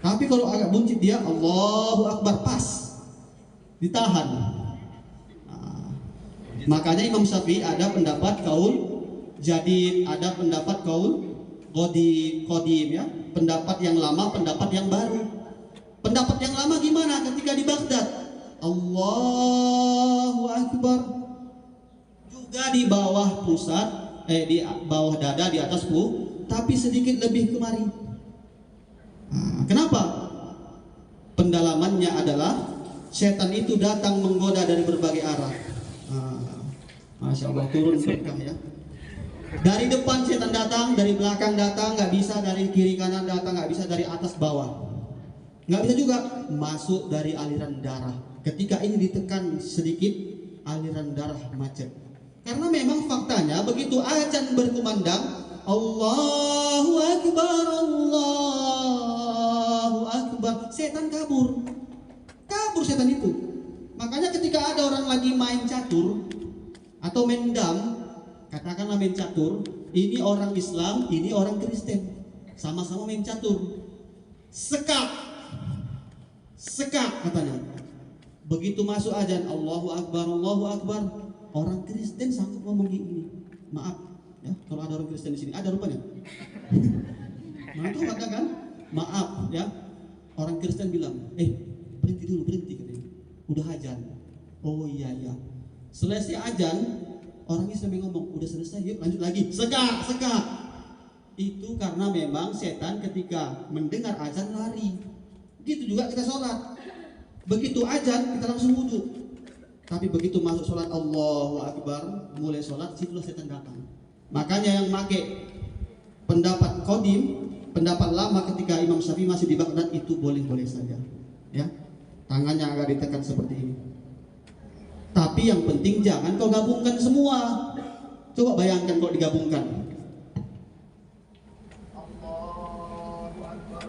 Tapi kalau agak buncit dia Allahu Akbar, pas. Ditahan. Nah, makanya Imam Syafi'i ada pendapat kaul jadid, ada pendapat kaul qadim, ya, pendapat yang lama, pendapat yang baru. Pendapat yang lama gimana ketika di Baghdad? Allahu Akbar. Juga di bawah pusat, di bawah dada, di atas tapi sedikit lebih kemari. Nah, kenapa? Pendalamannya adalah setan itu datang menggoda dari berbagai arah. Masya Allah, turun berkah ya. Dari depan setan datang, dari belakang datang, nggak bisa dari kiri kanan datang, nggak bisa dari atas bawah, nggak bisa juga masuk dari aliran darah. Ketika ini ditekan sedikit, aliran darah macet. Karena memang faktanya begitu azan berkumandang, Allahu Akbar, Allahu Akbar, setan kabur setan itu. Makanya ketika ada orang lagi main catur atau main dam, katakanlah main catur, ini orang Islam, ini orang Kristen, sama-sama main catur, sekak katanya. Begitu masuk azan Allahu Akbar, orang Kristen sanggup ngomong gini, maaf ya, kalau ada orang Kristen di sini, ada rupanya. Mantu katakan maaf ya, orang Kristen bilang, berhenti dulu, katanya. Udah azan. Oh iya. Selesai azan, orang Islam yang ngomong, udah selesai, yuk lanjut lagi. Sekak. Itu karena memang setan ketika mendengar azan lari. Begitu juga kita sholat. Begitu azan kita langsung wudhu. Tapi begitu masuk sholat Allahu Akbar, mulai sholat, situlah setan datang. Makanya yang make pendapat qadim, pendapat lama ketika Imam Syafi'i masih di Baghdad, itu boleh-boleh saja. Ya. Tangannya agak ditekan seperti ini. Tapi yang penting jangan kau gabungkan semua. Coba bayangkan kalau digabungkan. Allahu Akbar.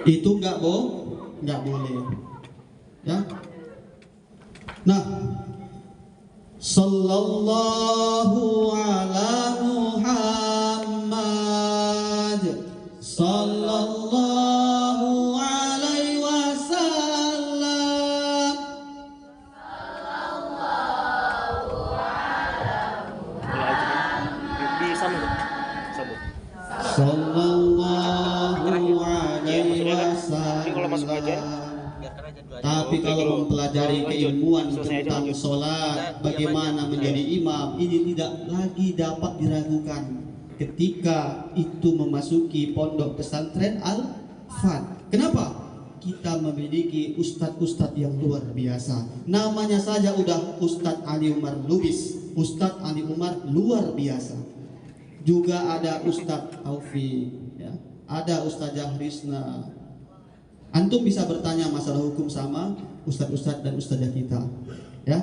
Itu nggak boleh. Ya. Nah, sallallahu ala Muhammad sallallahu alaihi wasallam. Sallallahu alaihi wasallam. Tapi kalau mempelajari keilmuan tentang sholat, bagaimana menjadi imam, ini tidak lagi dapat diragukan ketika itu memasuki pondok pesantren Al-Fat. Kenapa? Kita memiliki ustadz-ustadz yang luar biasa. Namanya saja udah Ustadz Ali Umar Lubis. Ustadz Ali Umar luar biasa. Juga ada Ustadz Aufi, ya. Ada Ustazah Rizna. Antum bisa bertanya masalah hukum sama ustadz-ustadz dan ustazah kita, ya.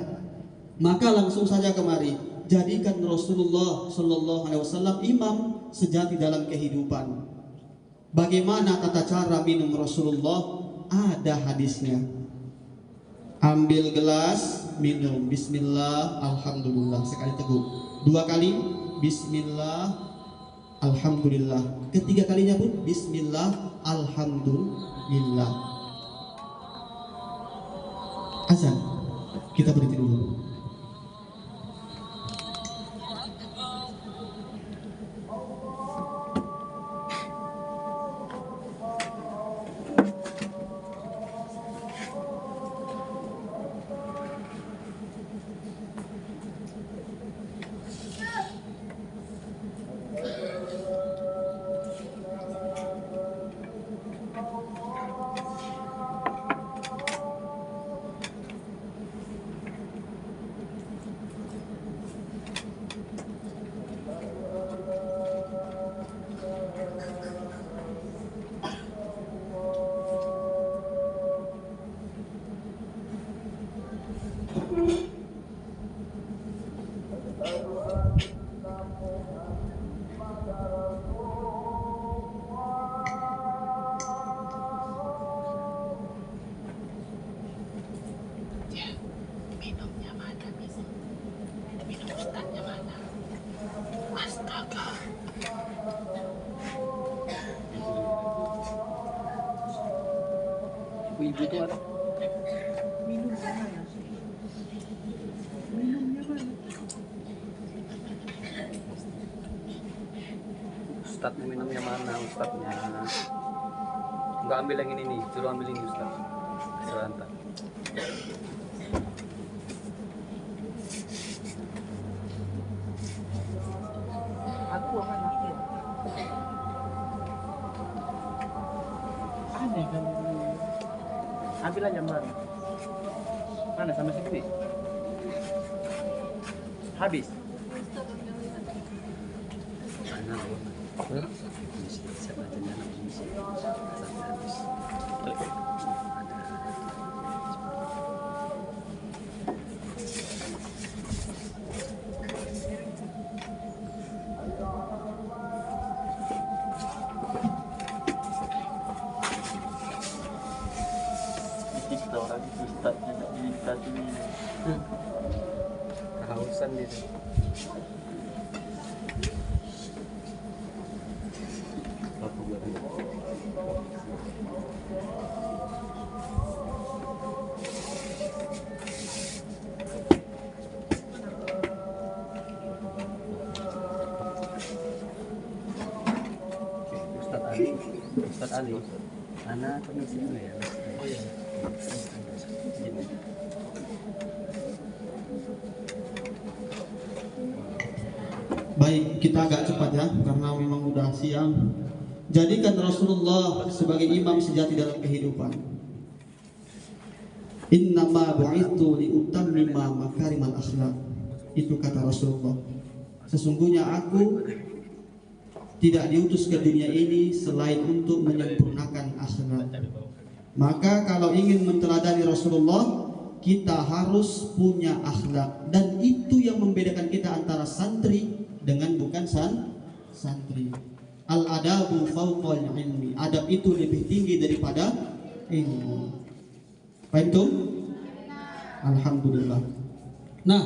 Maka langsung saja kemari, jadikan Rasulullah Shallallahu Alaihi Wasallam imam sejati dalam kehidupan. Bagaimana tata cara minum Rasulullah? Ada hadisnya. Ambil gelas, minum. Bismillah, alhamdulillah. Sekali teguh. 2 kali, Bismillah, alhamdulillah. Ketiga kalinya pun Bismillah, alhamdulillah. Azan. Kita berhenti dulu. Ibu itu ada minumnya mana? Minumnya mana? Ustadz minumnya mana? Ustadznya nggak ambil yang ini nih, suruh ambil ini Ustadz. Selantar. Aku akan aku. Aneh kan? Ambil aja mana? Mana sama sini? Habis. Kehausan dia. Ustadz Ali, anak permisi dulu ya. Oh iya. Baik, kita agak cepat ya, karena memang udah siang. Jadikan Rasulullah sebagai imam sejati dalam kehidupan. Innama bu'ithu liutammima makarimal akhlak. Itu kata Rasulullah. Sesungguhnya aku tidak diutus ke dunia ini selain untuk menyempurnakan akhlak. Maka kalau ingin menteladani Rasulullah, kita harus punya akhlak, dan itu yang membedakan kita antara santri dengan bukan santri. Al-adabu fawqal ilmi. Adab itu lebih tinggi daripada ilmu. Paham tuh? Alhamdulillah. Nah,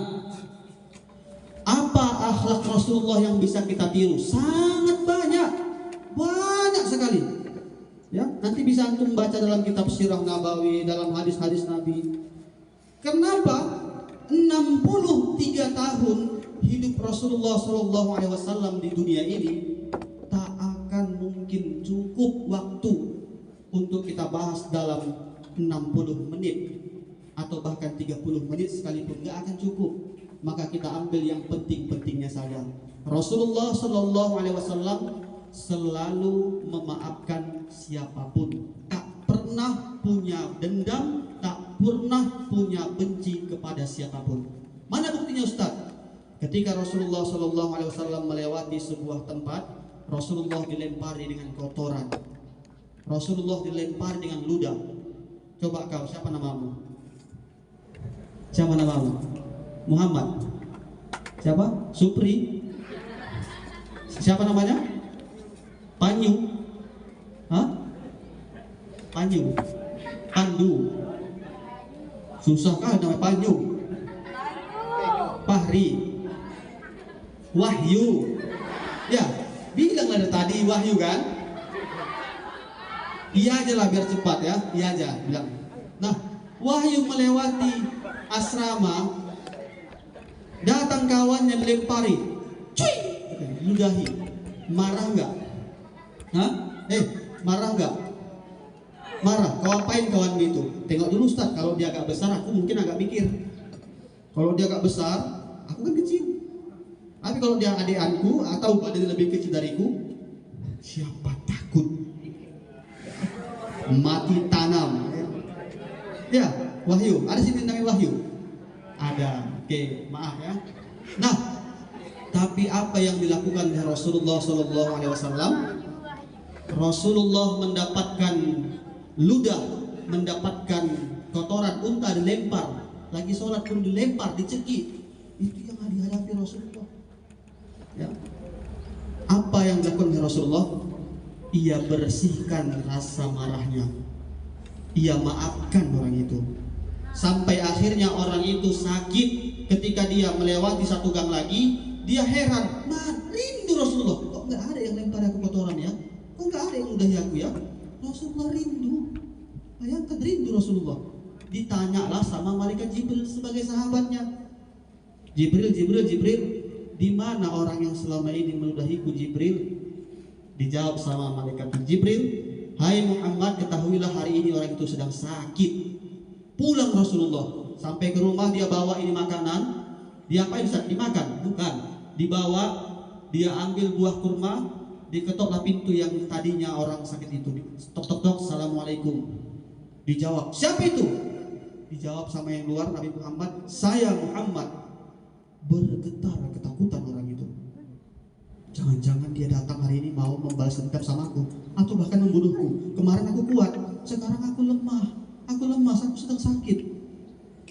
apa akhlak Rasulullah yang bisa kita tiru? Sangat banyak sekali. Ya, nanti bisa antum baca dalam kitab Sirah Nabawi, dalam hadis-hadis Nabi. Kenapa 63 tahun hidup Rasulullah SAW di dunia ini tak akan mungkin cukup waktu untuk kita bahas dalam 63 60 menit atau bahkan 30 menit sekalipun gak akan cukup. Maka kita ambil yang penting-pentingnya saja. Rasulullah Shallallahu Alaihi Wasallam selalu memaafkan siapapun, tak pernah punya dendam, tak pernah punya benci kepada siapapun. Mana buktinya Ustaz? Ketika Rasulullah Shallallahu Alaihi Wasallam melewati sebuah tempat, Rasulullah dilempari dengan kotoran, Rasulullah dilempari dengan ludah. Coba kau, siapa namamu? Siapa namamu? Muhammad. Siapa? Supri. Siapa namanya? Panyu. Hah? Panyu. Pandu. Susah kah namanya Panyu? Fahri. Wahyu. Ya, bilang dari tadi Wahyu kan? Iya aja lah biar cepat ya. Iya aja bilang. Nah, Wahyu melewati asrama, datang kawannya lempari, cuy, ludahi. Marah nggak? Hah? Marah nggak? Marah. Kau apain kawan itu? Tengok dulu Ustaz. Kalau dia agak besar, aku mungkin agak mikir. Kalau dia agak besar, aku kan kecil. Tapi kalau dia adik-anku atau badannya lebih kecil dariku, siapa takut? Mati tanam. Ya, Wahyu. Ada sini namanya Wahyu? Ada. Oke, maaf ya. Nah, tapi apa yang dilakukan oleh Rasulullah Sallallahu Alaihi Wasallam? Rasulullah mendapatkan ludah, mendapatkan kotoran unta dilempar, lagi sholat pun dilempar, dicekik. Itu yang dihadapi Rasulullah. Ya. Apa yang dilakukan oleh Rasulullah? Ia bersihkan rasa marahnya, ia maafkan orang itu, sampai akhirnya orang itu sakit. Ketika dia melewati satu gang lagi, dia heran, rindu Rasulullah, kok nggak ada yang lempar aku kotoran ya, kok nggak ada yang ludahi aku ya. Rasulullah rindu, bayangkan rindu Rasulullah. Ditanyalah sama malaikat Jibril sebagai sahabatnya, Jibril, di mana orang yang selama ini meludahiku Jibril? Dijawab sama malaikat Jibril, hai Muhammad, ketahuilah hari ini orang itu sedang sakit. Pulang Rasulullah, sampai ke rumah dia bawa ini makanan. Dia apain Ustaz? Dimakan? Bukan. Dibawa, dia ambil buah kurma, diketoklah pintu yang tadinya orang sakit itu. Tok tok tok, assalamualaikum. Dijawab, siapa itu? Dijawab sama yang luar, Nabi Muhammad, saya Muhammad. Bergetar ketakutan orang itu. Jangan-jangan dia datang hari ini mau membalas dendam sama aku, atau bahkan membunuhku. Kemarin aku kuat, sekarang aku lemah, aku sedang sakit.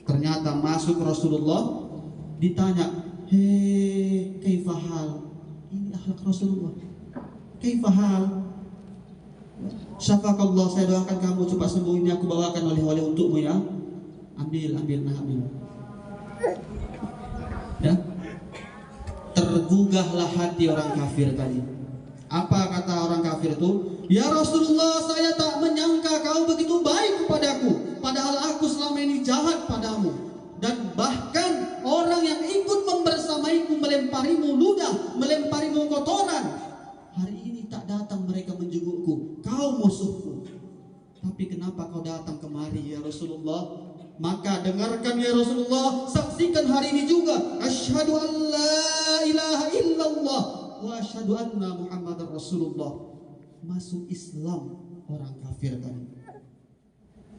Ternyata masuk Rasulullah, ditanya, hei kaifahal, ini akhlak Rasulullah, kaifahal, syafakallah, saya doakan kamu cepat sembuh, ini aku bawakan oleh-oleh untukmu ya. Ambil. Ya, tergugahlah hati orang kafir tadi. Apa kata orang kafir itu? Ya Rasulullah, saya tak menyangka kau begitu baik kepadaku, padahal aku selama ini jahat padamu. Dan bahkan orang yang ikut membersamaiku melemparimu ludah, melemparimu kotoran, hari ini tak datang mereka menjengukku. Kau musuhku. Tapi kenapa kau datang kemari ya Rasulullah? Maka dengarkan ya Rasulullah, saksikan hari ini juga, asyhadu an la ilaha illallah wa asyhadu anna Muhammadar Rasulullah. Masuk Islam orang kafir tadi.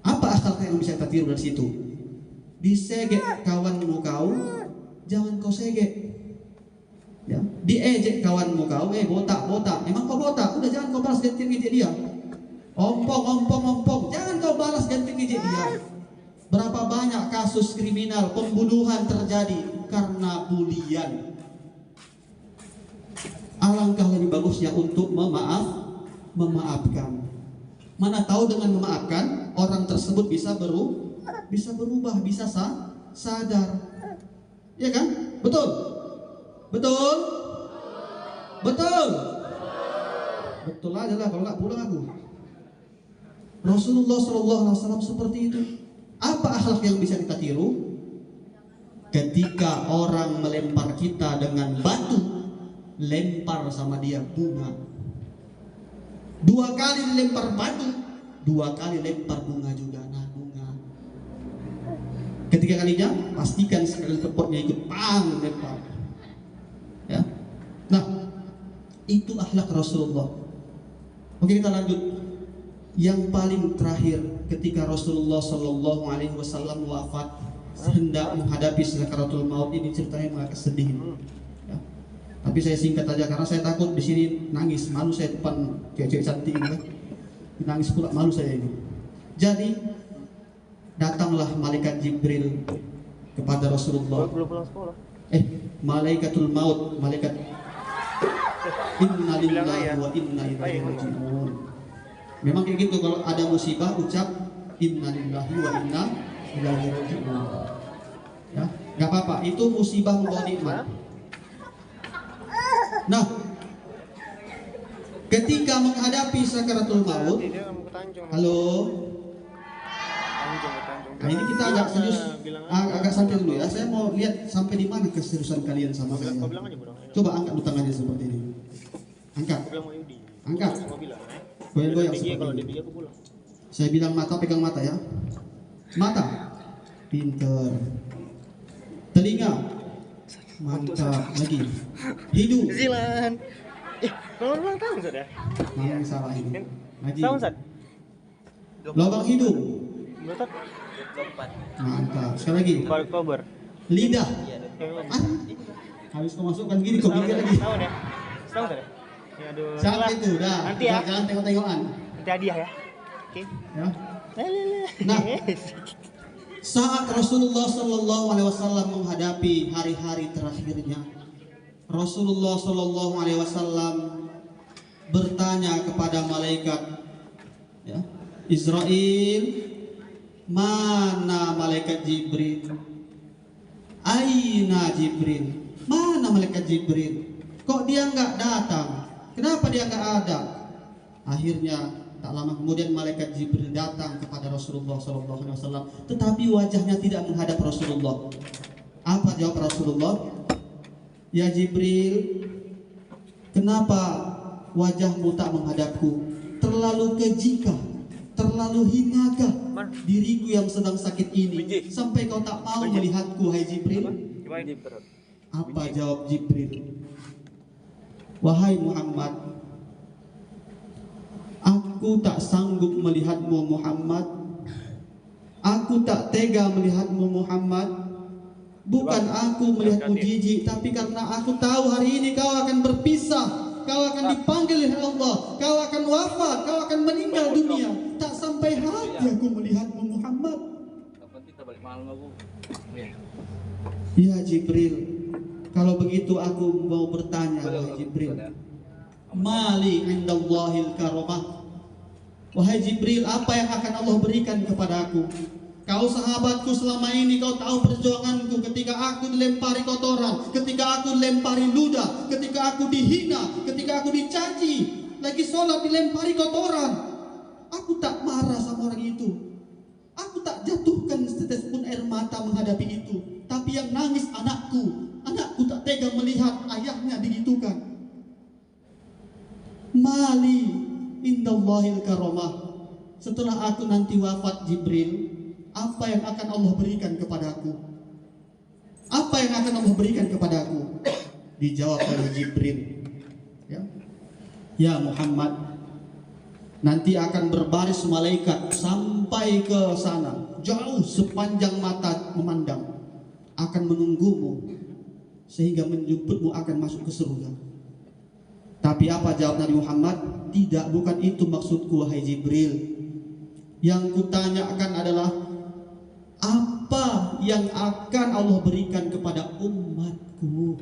Apa akhlak yang bisa kita tiru dari situ? Disegek kawanmu kau, jangan kau segek. Ya, diejek kawanmu kau, botak. Emang kau botak? Udah jangan kau balas ganti ngejek dia. Ompong, jangan kau balas ganti ngejek dia. Berapa banyak kasus kriminal pembunuhan terjadi karena bulian. Alangkah lebih bagusnya untuk memaafkan. Mana tahu dengan memaafkan orang tersebut bisa berubah, bisa sadar. Ya kan? Betul. Betul aja lah, kalau nggak pulang aku. Rasulullah SAW seperti itu. Apa akhlak yang bisa kita tiru? Ketika orang melempar kita dengan batu, lempar sama dia bunga. 2 kali dilempar batu, 2 kali lempar bunga juga. Nah, bunga Ketiga kalinya pastikan sekali kepotnya ikut pang lempar. Ya. Nah, itu akhlak Rasulullah. Oke, kita lanjut. Yang paling terakhir ketika Rasulullah Shallallahu Alaihi Wasallam wafat hendak menghadapi sakaratul maut, ini ceritanya agak sedih. Ya. Tapi saya singkat aja karena saya takut di sini nangis, malu saya depan cewek-cewek cantik ini kan. Nangis pula, malu saya ini. Jadi datanglah malaikat Jibril kepada Rasulullah. Belum pulang sekolah. Malaikatul maut, malaikat Inna lillahi ya. wa inna ilaihi raji'un. Memang kayak gitu, kalau ada musibah ucap Inna lillahi wa inna ilaihi raji'un. Ya, nggak apa-apa, itu musibah membawa nikmat. Nah, ketika menghadapi sakaratul maut, Dia mau ke Tanjung. halo. Tanjung. Nah, ini kita agak serius, Bilang agak santai dulu ya. Saya mau lihat sampai di mana keseriusan kalian sama saya. Kau bilang aja bro. Coba angkat dulu tangannya seperti ini. Angkat, Aku bilang mau Yudi. angkat. Kau bilang. Goyang-goyang Dia kalau seperti dia ini. aku pulang. Saya bilang mata, pegang mata ya. Mata, pinter. Telinga, mantap. Lagi, hidung. Zilan. Kalau ulang tahun sudah. Mana yang salah ini? Lagi, Tahun Sat. lubang hidung. Berapa? Mantap. Sekali lagi, Oktober. lidah. Ah, habis kau masukkan gini, kau pikir lagi. Tahun ya. Tahun sudah. Ya aduh. Siapa itu? Dah. Nanti ya. Jangan tengok-tengokan. Nanti hadiah ya. Oke. Ya. Nah, saat Rasulullah Shallallahu Alaihi Wasallam menghadapi hari-hari terakhirnya, Rasulullah Shallallahu Alaihi Wasallam bertanya kepada malaikat, ya, Israel, mana malaikat Jibril? Aina Jibril? Mana malaikat Jibril? Kok dia nggak datang? Kenapa dia nggak ada? Akhirnya tak lama kemudian malaikat Jibril datang kepada Rasulullah SAW, tetapi wajahnya tidak menghadap Rasulullah. Apa jawab Rasulullah? Ya Jibril, kenapa wajahmu tak menghadapku? Terlalu kejikah? Terlalu hinakah diriku yang sedang sakit ini sampai kau tak mau melihatku, hai Jibril? Apa jawab Jibril? Wahai Muhammad, aku tak sanggup melihatmu Muhammad. Aku tak tega melihatmu Muhammad. Bukan aku melihatmu jijik, tapi karena aku tahu hari ini kau akan berpisah. Kau akan dipanggil oleh Allah. Kau akan wafat, kau akan meninggal dunia. Tak sampai hati aku melihatmu Muhammad. Ya Jibril, kalau begitu aku mau bertanya, wahai Jibril, mali indallahil karamah. Wahai Jibril, apa yang akan Allah berikan kepada aku? Kau sahabatku selama ini, kau tahu perjuanganku ketika aku dilempari kotoran, ketika aku dilempari ludah, ketika aku dihina, ketika aku dicaci, lagi sholat dilempari kotoran. Aku tak marah sama orang itu. Aku tak jatuhkan setetes pun air mata menghadapi itu. Tapi yang nangis anakku. Anakku tak tega melihat ayahnya digitukan. Mali indallahil karamah. Setelah aku nanti wafat Jibril, apa yang akan Allah berikan kepadaku? Apa yang akan Allah berikan kepadaku? Dijawab oleh Jibril, ya Muhammad, nanti akan berbaris malaikat sampai ke sana, jauh sepanjang mata memandang, akan menunggumu sehingga menjemputmu akan masuk ke surga. Tapi apa jawab Nabi Muhammad? Tidak, bukan itu maksudku wahai Jibril. Yang kutanyakan adalah apa yang akan Allah berikan kepada umatku.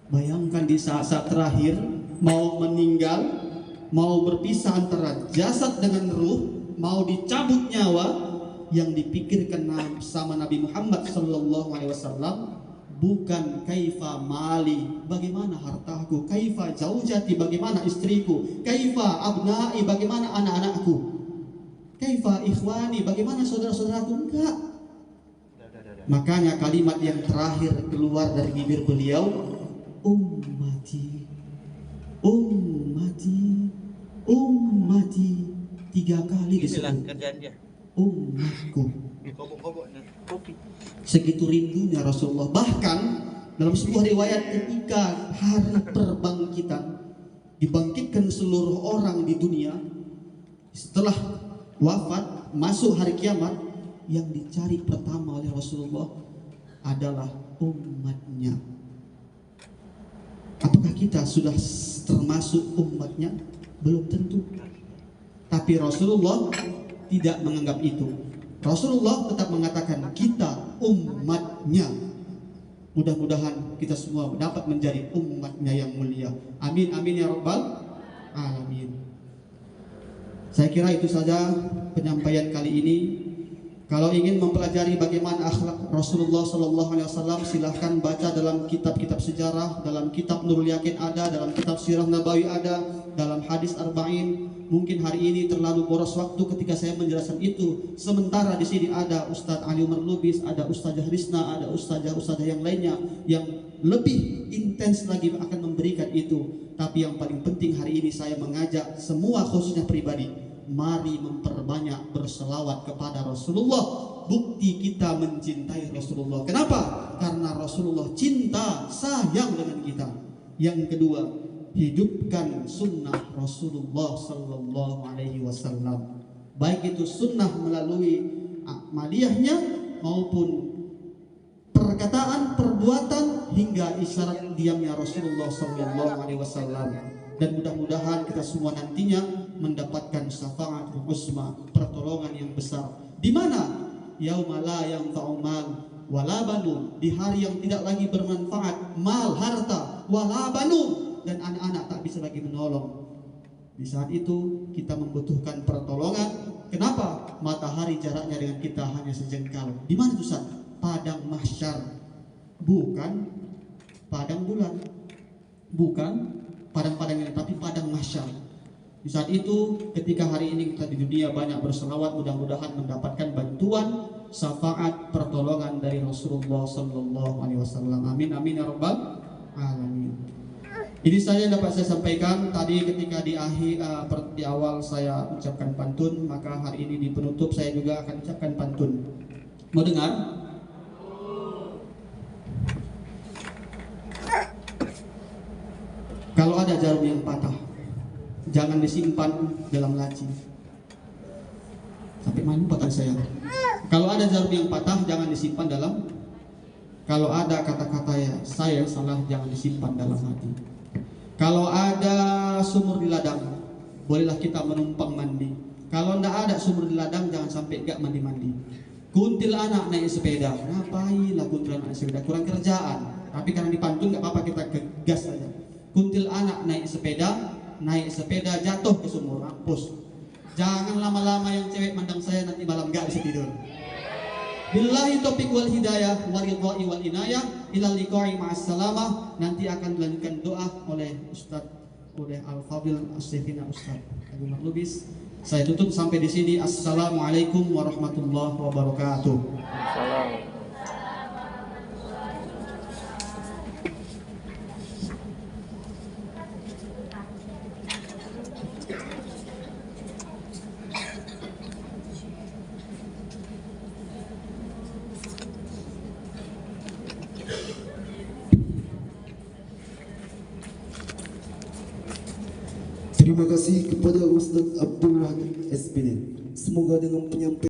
Bayangkan di saat-saat terakhir mau meninggal, mau berpisah antara jasad dengan ruh, mau dicabut nyawa, yang dipikirkan sama Nabi Muhammad SAW bukan kaifa mali, bagaimana hartaku, kaifa zaujati, bagaimana istriku, kaifa abnai, bagaimana anak-anakku, kaifa ikhwani, bagaimana saudara-saudaraku. Enggak. Makanya kalimat yang terakhir keluar dari bibir beliau, ummati, ummati, ummati, 3 kali disebut umatku. Kobok-koboknya kopi. Segitu rindunya Rasulullah. Bahkan dalam sebuah riwayat ketika hari perbangkitan, dibangkitkan seluruh orang di dunia, setelah wafat masuk hari kiamat, yang dicari pertama oleh Rasulullah adalah umatnya. Apakah kita sudah termasuk umatnya? Belum tentu. Tapi Rasulullah tidak menganggap itu. Rasulullah tetap mengatakan kita umatnya. Mudah-mudahan kita semua dapat menjadi umatnya yang mulia. Amin, amin ya rabbal alamin. Saya kira itu saja penyampaian kali ini. Kalau ingin mempelajari bagaimana akhlak Rasulullah SAW, silahkan baca dalam kitab-kitab sejarah, dalam kitab Nurul Yakin ada, dalam kitab Sirah Nabawi ada, dalam hadis Arba'in. Mungkin hari ini terlalu boros waktu ketika saya menjelaskan itu. Sementara di sini ada Ustadz Ali Umar Lubis, ada Ustazah Risna, ada ustazah yang lainnya yang lebih intens lagi akan memberikan itu. Tapi yang paling penting hari ini saya mengajak semua, khususnya pribadi, mari memperbanyak berselawat kepada Rasulullah. Bukti kita mencintai Rasulullah. Kenapa? Karena Rasulullah cinta, sayang dengan kita. Yang kedua, hidupkan sunnah Rasulullah Sallallahu Alaihi Wasallam. Baik itu sunnah melalui amaliyahnya maupun perkataan, perbuatan hingga isyarat diamnya Rasulullah Sallallahu Alaihi Wasallam. Dan mudah-mudahan kita semua nantinya mendapatkan syafaatul uzma, pertolongan yang besar. Di mana? Yauma la yanfa'u mal wala banun, di hari yang tidak lagi bermanfaat mal, harta, wala banun, dan anak-anak tak bisa lagi menolong. Di saat itu kita membutuhkan pertolongan. Kenapa? Matahari jaraknya dengan kita hanya sejengkal. Di mana itu Ustaz? Padang mahsyar, bukan padang bulan, bukan padang-padang ini, tapi padang mahsyar. Di saat itu, ketika hari ini kita di dunia banyak berselawat, mudah-mudahan mendapatkan bantuan, syafaat, pertolongan dari Rasulullah Sallallahu Alaihi Wasallam. Amin, amin ya rabbal alamin. Ini saja yang dapat saya sampaikan. Tadi ketika di awal saya ucapkan pantun, maka hari ini di penutup saya juga akan ucapkan pantun. Mau dengar? Kalau ada jarum yang patah, jangan disimpan dalam laci. Sampai mana patah saya? Kalau ada jarum yang patah, jangan disimpan dalam. Kalau ada kata-kata ya saya yang salah, jangan disimpan dalam hati. Kalau ada sumur di ladang, bolehlah kita menumpang mandi. Kalau tidak ada sumur di ladang, jangan sampai gak mandi-mandi. Kuntil anak naik sepeda, ngapainlah kuntil anak naik sepeda? Kurang kerjaan. Tapi karena dipantun gak apa-apa, kita gas saja. Kuntil anak naik sepeda jatuh ke sumur, mampus. Jangan lama-lama yang cewek mandang saya, nanti malam gak bisa tidur. Billahi taufiq wal hidayah wal ridha'i wal inayah ila liqa'i ma'as salamah. Nanti akan dilanjutkan doa oleh Al-Fadil As-Syekhina Ustaz Ali Umar Lubis. Saya tutup sampai di sini. Assalamualaikum warahmatullahi wabarakatuh. Salam. Terima kasih kepada Ustaz Abdul Wahid SPN. Semoga dengan penyampaian